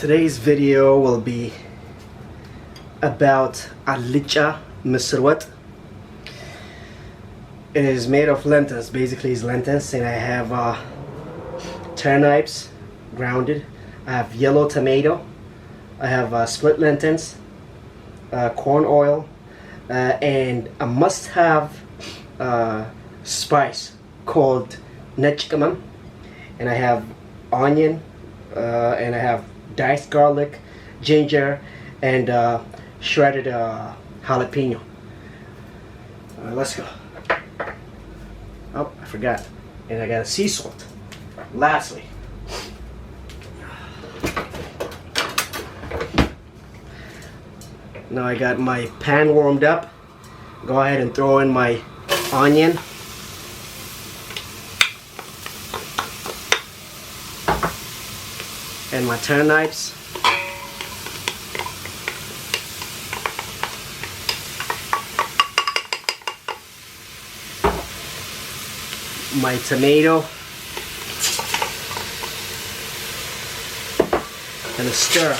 Today's video will be about Alicha Wet. It is made of lentils, basically it's lentils, and I have turnips grounded. I have yellow tomato. I have split lentils, corn oil, and a must-have spice called nechikaman. And I have onion, and I have diced garlic, ginger, and shredded jalapeno. Let's go. Oh, I forgot. And I got sea salt. Lastly, now I got my pan warmed up. Go ahead and throw in my onion. And my turnips. My tomato. And a stir.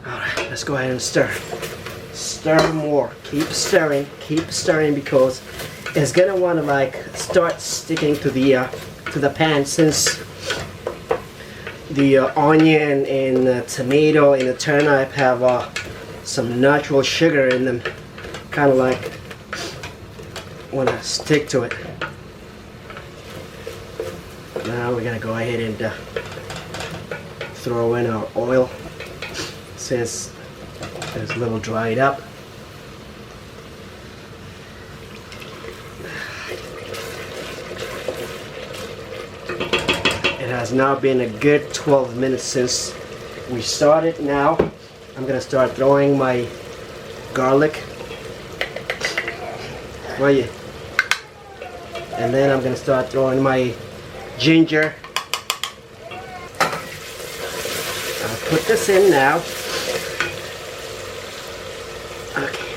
Alright, let's go ahead and stir. Stir more. Keep stirring because it's gonna want to like start sticking to the pan, since the onion and the tomato and the turnip have some natural sugar in them. Kind of like want to stick to it. Now we're gonna go ahead and throw in our oil, since it's a little dried up. It has now been a good 12 minutes since we started. Now I'm gonna start throwing my garlic. Where are you? And then I'm gonna start throwing my ginger. I'll put this in now. Okay.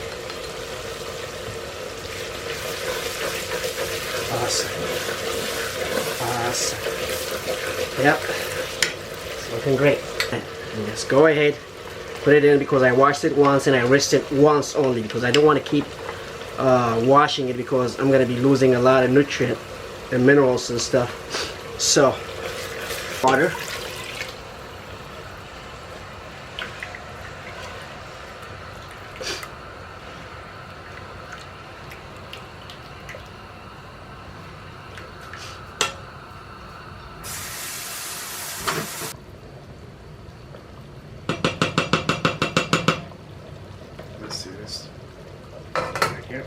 Awesome. Awesome. Yep. It's looking great. And just go ahead, put it in, because I washed it once and I rinsed it once only, because I don't want to keep washing it, because I'm going to be losing a lot of nutrient and minerals and stuff. So, water. Let's see this right here.